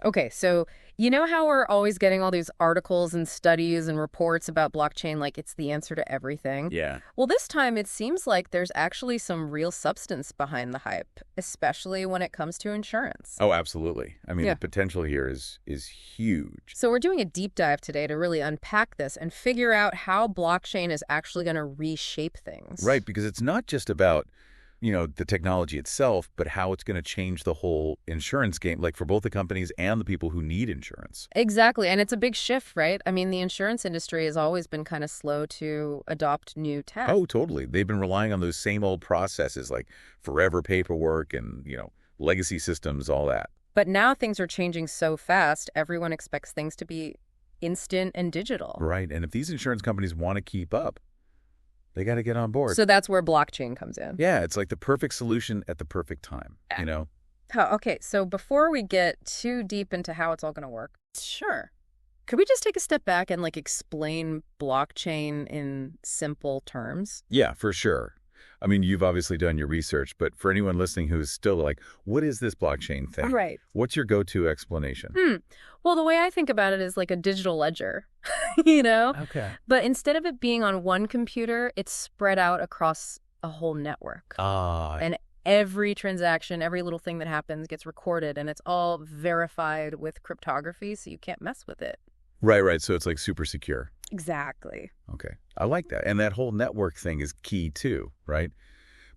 Okay, so you know how we're always getting all these articles and studies and reports about blockchain like it's the answer to everything? Yeah. Well, this time it seems like there's actually some real substance behind the hype, especially when it comes to insurance. Oh, absolutely. I mean, Yeah. the potential here is huge. So we're doing a deep dive today to really unpack this and figure out how blockchain is actually going to reshape things. Right, because it's not just about, the technology itself, but how it's going to change the whole insurance game, like for both the companies and the people who need insurance. Exactly, and it's a big shift, right? I mean, the insurance industry has always been kind of slow to adopt new tech. Oh, totally. They've been relying on those same old processes like forever paperwork and, legacy systems, all that. But now things are changing so fast, everyone expects things to be instant and digital. Right. And if these insurance companies want to keep up, they got to get on board. So that's where blockchain comes in. Yeah, it's like the perfect solution at the perfect time, Oh, okay, so before we get too deep into how it's all going to work, sure. Could we just take a step back and explain blockchain in simple terms? Yeah, for sure. I mean, you've obviously done your research, but for anyone listening who's still like, what is this blockchain thing? Right. What's your go-to explanation? Well, the way I think about it is like a digital ledger, you know? Okay. But instead of it being on one computer, it's spread out across a whole network. And every transaction, every little thing that happens gets recorded, and it's all verified with cryptography, so you can't mess with it. Right. So it's like super secure. Exactly. Okay. I like that. And that whole network thing is key too, right?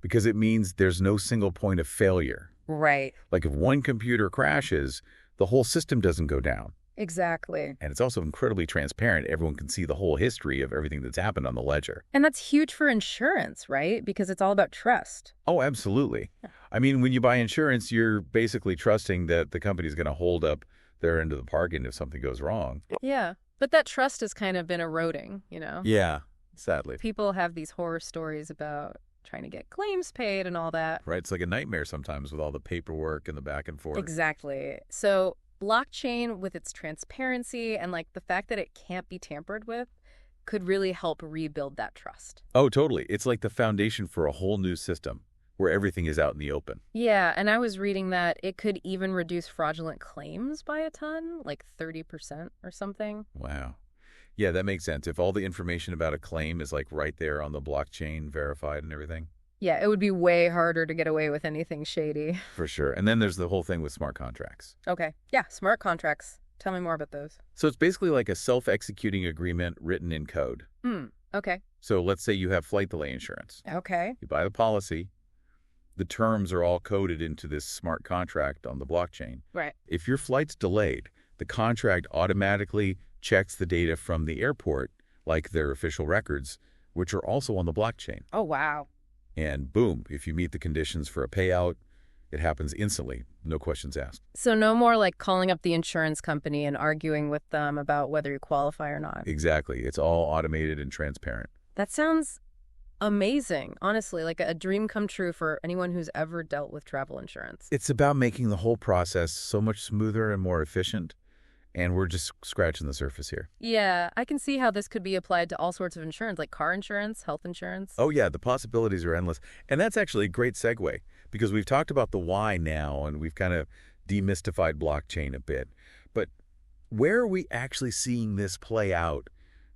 Because it means there's no single point of failure. Right. Like if one computer crashes, the whole system doesn't go down. Exactly. And it's also incredibly transparent. Everyone can see the whole history of everything that's happened on the ledger. And that's huge for insurance, right? Because it's all about trust. Oh, absolutely. I mean, when you buy insurance, you're basically trusting that the company's going to hold up their end of the bargain if something goes wrong. Yeah. But that trust has kind of been eroding, Yeah, sadly. People have these horror stories about trying to get claims paid and all that. Right. It's like a nightmare sometimes with all the paperwork and the back and forth. Exactly. So blockchain, with its transparency and the fact that it can't be tampered with, could really help rebuild that trust. Oh, totally. It's like the foundation for a whole new system where everything is out in the open. Yeah, and I was reading that it could even reduce fraudulent claims by a ton, like 30% or something. Wow. Yeah, that makes sense. If all the information about a claim is right there on the blockchain, verified and everything. Yeah, it would be way harder to get away with anything shady. For sure. And then there's the whole thing with smart contracts. Okay. Yeah, smart contracts. Tell me more about those. So it's basically like a self-executing agreement written in code. Okay. So let's say you have flight delay insurance. Okay. You buy the policy. The terms are all coded into this smart contract on the blockchain. Right. If your flight's delayed, the contract automatically checks the data from the airport, like their official records, which are also on the blockchain. Oh, wow. And boom, if you meet the conditions for a payout, it happens instantly, no questions asked. So no more calling up the insurance company and arguing with them about whether you qualify or not. Exactly. It's all automated and transparent. That sounds amazing, honestly, like a dream come true for anyone who's ever dealt with travel insurance. It's about making the whole process so much smoother and more efficient, and we're just scratching the surface here. Yeah, I can see how this could be applied to all sorts of insurance, like car insurance, health insurance. Oh yeah, the possibilities are endless. And that's actually a great segue, because we've talked about the why now, and we've kind of demystified blockchain a bit. But where are we actually seeing this play out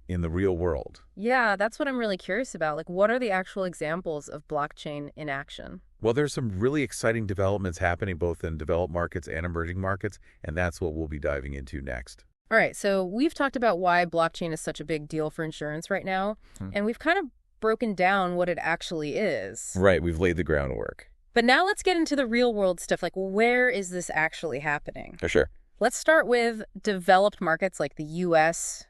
in the real world? Yeah, that's what I'm really curious about. What are the actual examples of blockchain in action? Well, there's some really exciting developments happening both in developed markets and emerging markets, and that's what we'll be diving into next. All right, so we've talked about why blockchain is such a big deal for insurance right now, and we've kind of broken down what it actually is. Right, we've laid the groundwork. But now let's get into the real world stuff, where is this actually happening? For sure. Let's start with developed markets like the US,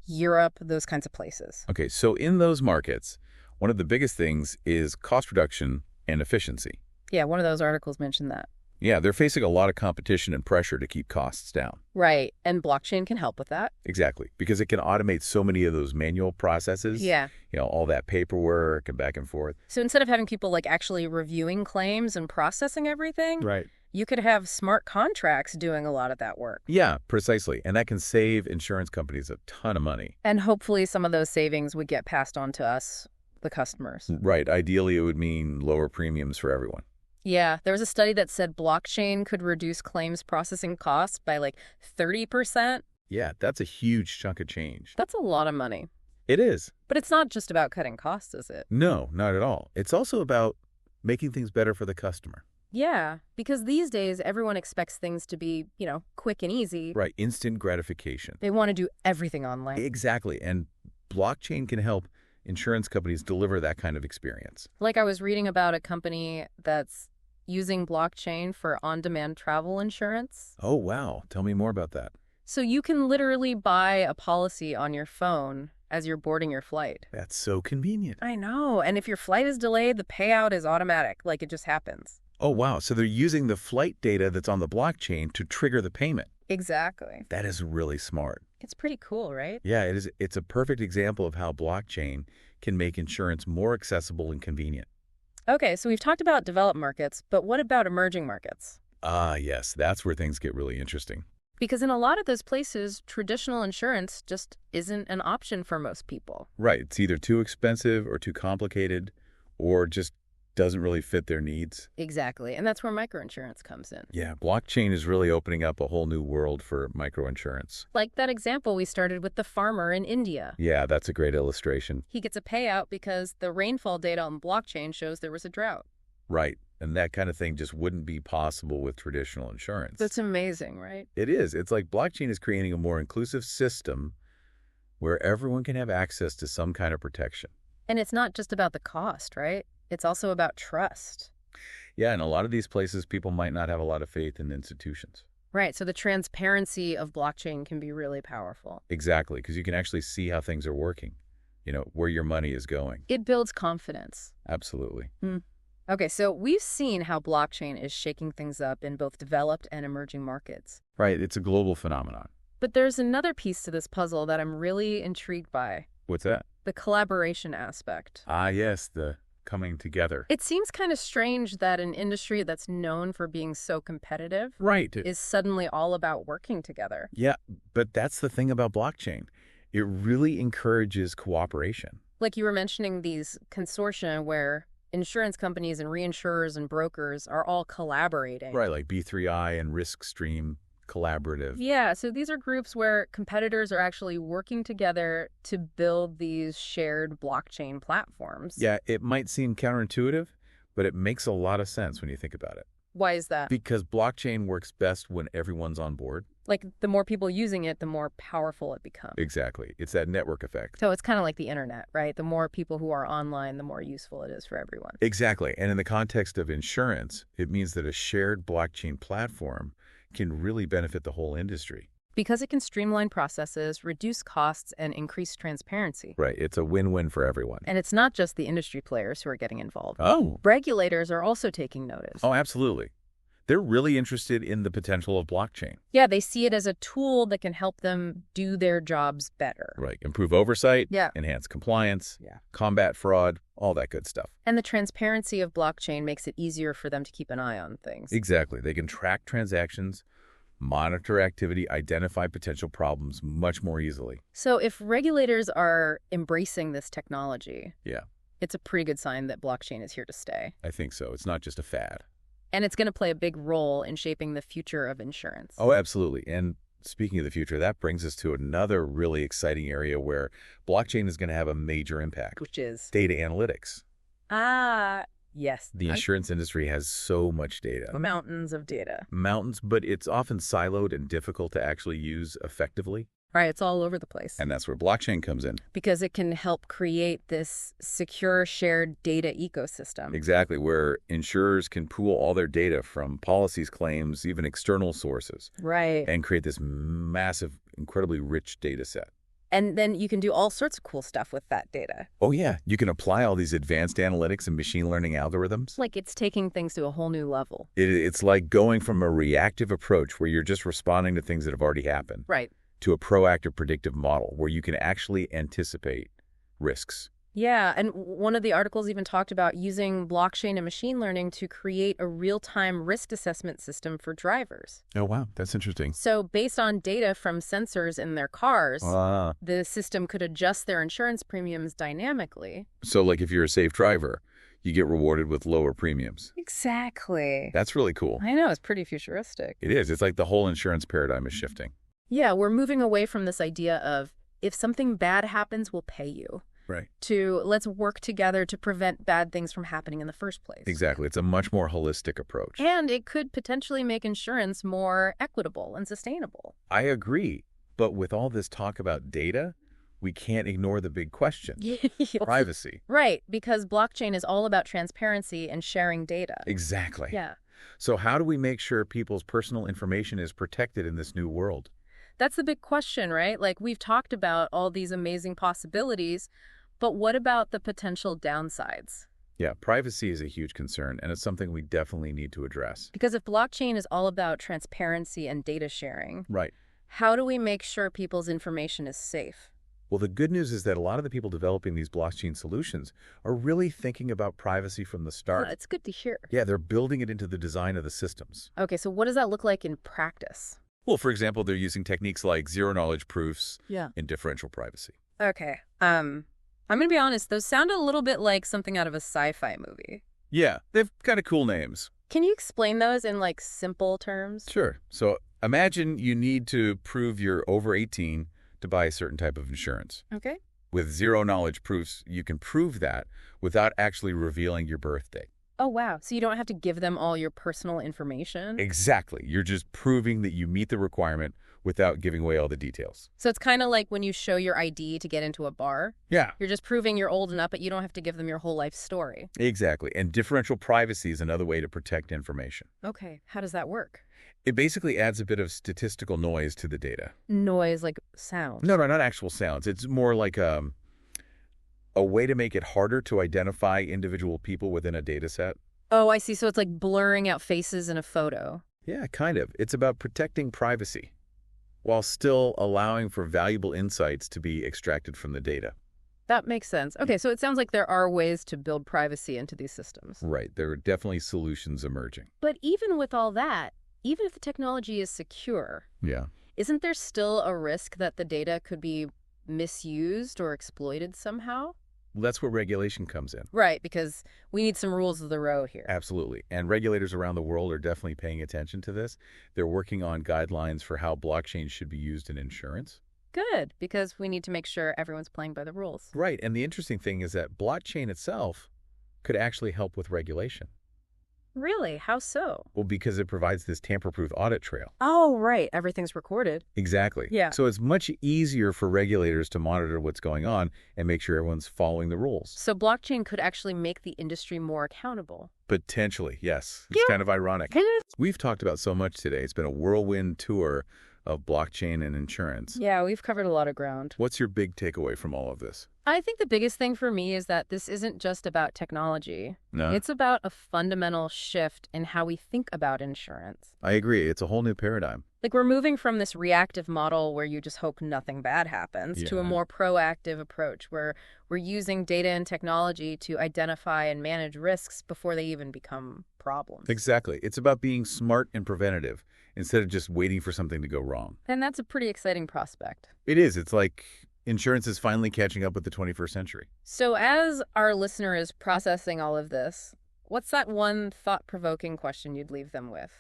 Europe, those kinds of places. Okay, so in those markets, one of the biggest things is cost reduction and efficiency. Yeah, one of those articles mentioned that. Yeah, they're facing a lot of competition and pressure to keep costs down. Right, and blockchain can help with that. Exactly, because it can automate so many of those manual processes. Yeah. All that paperwork and back and forth. So instead of having people actually reviewing claims and processing everything, Right. you could have smart contracts doing a lot of that work. Yeah, precisely. And that can save insurance companies a ton of money. And hopefully some of those savings would get passed on to us, the customers. Right. Ideally, it would mean lower premiums for everyone. Yeah, there was a study that said blockchain could reduce claims processing costs by like 30%. Yeah, that's a huge chunk of change. That's a lot of money. It is. But it's not just about cutting costs, is it? No, not at all. It's also about making things better for the customer. Yeah, because these days everyone expects things to be, quick and easy. Right, instant gratification. They want to do everything online. Exactly, and blockchain can help insurance companies deliver that kind of experience. Like I was reading about a company that's using blockchain for on-demand travel insurance. Oh, wow. Tell me more about that. So you can literally buy a policy on your phone as you're boarding your flight. That's so convenient. I know, and if your flight is delayed, the payout is automatic, like it just happens. Oh, wow. So they're using the flight data that's on the blockchain to trigger the payment. Exactly. That is really smart. It's pretty cool, right? Yeah, it is. It's a perfect example of how blockchain can make insurance more accessible and convenient. Okay, so we've talked about developed markets, but what about emerging markets? Ah, yes. That's where things get really interesting. Because in a lot of those places, traditional insurance just isn't an option for most people. Right. It's either too expensive or too complicated or just doesn't really fit their needs. Exactly, and that's where microinsurance comes in. Yeah, blockchain is really opening up a whole new world for microinsurance. Like that example we started with the farmer in India. Yeah, that's a great illustration. He gets a payout because the rainfall data on blockchain shows there was a drought. Right, and that kind of thing just wouldn't be possible with traditional insurance. That's amazing, right? It is. It's like blockchain is creating a more inclusive system where everyone can have access to some kind of protection. And it's not just about the cost, right? It's also about trust. Yeah, in a lot of these places, people might not have a lot of faith in institutions. Right, so the transparency of blockchain can be really powerful. Exactly, because you can actually see how things are working, where your money is going. It builds confidence. Absolutely. Okay, so we've seen how blockchain is shaking things up in both developed and emerging markets. Right, it's a global phenomenon. But there's another piece to this puzzle that I'm really intrigued by. What's that? The collaboration aspect. Ah, yes, the coming together. It seems kind of strange that an industry that's known for being so competitive Right. is suddenly all about working together. Yeah, but that's the thing about blockchain. It really encourages cooperation. Like you were mentioning these consortia where insurance companies and reinsurers and brokers are all collaborating. Right, like B3I and RiskStream Collaborative. Yeah, so these are groups where competitors are actually working together to build these shared blockchain platforms. Yeah, it might seem counterintuitive, but it makes a lot of sense when you think about it. Why is that? Because blockchain works best when everyone's on board. Like, the more people using it, the more powerful it becomes. Exactly. It's that network effect. So it's kind of like the internet, right? The more people who are online, the more useful it is for everyone. Exactly. And in the context of insurance, it means that a shared blockchain platform can really benefit the whole industry. Because it can streamline processes, reduce costs, and increase transparency. Right. It's a win-win for everyone. And it's not just the industry players who are getting involved. Oh. Regulators are also taking notice. Oh, absolutely. They're really interested in the potential of blockchain. Yeah, they see it as a tool that can help them do their jobs better. Right. Improve oversight, Yeah. enhance compliance, Yeah. combat fraud, all that good stuff. And the transparency of blockchain makes it easier for them to keep an eye on things. Exactly. They can track transactions, monitor activity, identify potential problems much more easily. So if regulators are embracing this technology, Yeah, it's a pretty good sign that blockchain is here to stay. I think so. It's not just a fad. And it's going to play a big role in shaping the future of insurance. Oh, absolutely. And speaking of the future, that brings us to another really exciting area where blockchain is going to have a major impact. Which is? Data analytics. Yes. The insurance industry has so much data. Mountains of data. Mountains, but it's often siloed and difficult to actually use effectively. Right, it's all over the place. And that's where blockchain comes in. Because it can help create this secure shared data ecosystem. Exactly, where insurers can pool all their data from policies, claims, even external sources. Right. And create this massive, incredibly rich data set. And then you can do all sorts of cool stuff with that data. Oh, yeah. You can apply all these advanced analytics and machine learning algorithms. Like it's taking things to a whole new level. It's like going from a reactive approach where you're just responding to things that have already happened. Right. To a proactive predictive model where you can actually anticipate risks. Yeah, and one of the articles even talked about using blockchain and machine learning to create a real-time risk assessment system for drivers. Oh, wow. That's interesting. So based on data from sensors in their cars, Ah. the system could adjust their insurance premiums dynamically. So like if you're a safe driver, you get rewarded with lower premiums. Exactly. That's really cool. I know, it's pretty futuristic. It is. It's like the whole insurance paradigm is shifting. Yeah, we're moving away from this idea of if something bad happens, we'll pay you. Right. To let's work together to prevent bad things from happening in the first place. Exactly. It's a much more holistic approach. And it could potentially make insurance more equitable and sustainable. I agree. But with all this talk about data, we can't ignore the big question. Privacy. Right, because blockchain is all about transparency and sharing data. Exactly. Yeah. So how do we make sure people's personal information is protected in this new world? That's the big question, right? Like, we've talked about all these amazing possibilities, but what about the potential downsides? Yeah, privacy is a huge concern, and it's something we definitely need to address. Because if blockchain is all about transparency and data sharing, Right. how do we make sure people's information is safe? Well, the good news is that a lot of the people developing these blockchain solutions are really thinking about privacy from the start. It's good to hear. Yeah, they're building it into the design of the systems. Okay, so what does that look like in practice? Well, for example, they're using techniques like zero-knowledge proofs and differential privacy. Okay, I'm going to be honest, those sound a little bit like something out of a sci-fi movie. Yeah, they've kind of cool names. Can you explain those in, like, simple terms? Sure. So imagine you need to prove you're over 18 to buy a certain type of insurance. Okay. With zero-knowledge proofs, you can prove that without actually revealing your birthday. Oh, wow. So you don't have to give them all your personal information? Exactly. You're just proving that you meet the requirement without giving away all the details. So it's kind of like when you show your ID to get into a bar. Yeah. You're just proving you're old enough, but you don't have to give them your whole life story. Exactly. And differential privacy is another way to protect information. Okay. How does that work? It basically adds a bit of statistical noise to the data. Noise, like sound? No, not actual sounds. It's more like a way to make it harder to identify individual people within a data set. Oh, I see. So it's like blurring out faces in a photo. Yeah, kind of. It's about protecting privacy while still allowing for valuable insights to be extracted from the data. That makes sense. Okay, so it sounds like there are ways to build privacy into these systems. Right. There are definitely solutions emerging. But even with all that, even if the technology is secure, isn't there still a risk that the data could be misused or exploited somehow? Well, that's where regulation comes in. Right, because we need some rules of the road here. Absolutely. And regulators around the world are definitely paying attention to this. They're working on guidelines for how blockchain should be used in insurance. Good, because we need to make sure everyone's playing by the rules. Right. And the interesting thing is that blockchain itself could actually help with regulation. Really? How so? Well, because it provides this tamper-proof audit trail. Oh, right. Everything's recorded. Exactly. Yeah. So it's much easier for regulators to monitor what's going on and make sure everyone's following the rules. So blockchain could actually make the industry more accountable. Potentially, yes. It's kind of ironic. We've talked about so much today. It's been a whirlwind tour of blockchain and insurance. Yeah, we've covered a lot of ground. What's your big takeaway from all of this? I think the biggest thing for me is that this isn't just about technology. No? It's about a fundamental shift in how we think about insurance. I agree. It's a whole new paradigm. Like, we're moving from this reactive model where you just hope nothing bad happens to a more proactive approach where we're using data and technology to identify and manage risks before they even become problems. Exactly. It's about being smart and preventative instead of just waiting for something to go wrong. And that's a pretty exciting prospect. It is. It's like insurance is finally catching up with the 21st century. So as our listener is processing all of this, what's that one thought-provoking question you'd leave them with?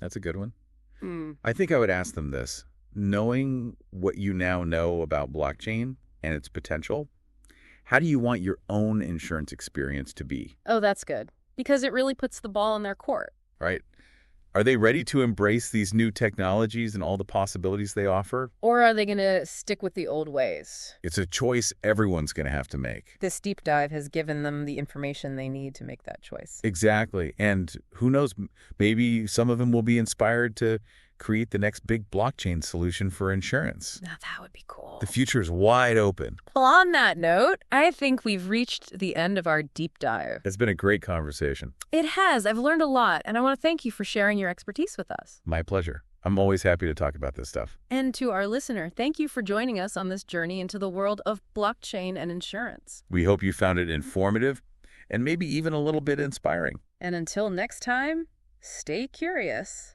That's a good one. I think I would ask them this. Knowing what you now know about blockchain and its potential, how do you want your own insurance experience to be? Oh, that's good. Because it really puts the ball in their court. Right. Are they ready to embrace these new technologies and all the possibilities they offer? Or are they going to stick with the old ways? It's a choice everyone's going to have to make. This deep dive has given them the information they need to make that choice. Exactly. And who knows, maybe some of them will be inspired to create the next big blockchain solution for insurance. Now, that would be cool. The future is wide open. Well, on that note, I think we've reached the end of our deep dive. It's been a great conversation. It has. I've learned a lot, and I want to thank you for sharing your expertise with us. My pleasure. I'm always happy to talk about this stuff. And to our listener, thank you for joining us on this journey into the world of blockchain and insurance. We hope you found it informative and maybe even a little bit inspiring. And until next time, stay curious.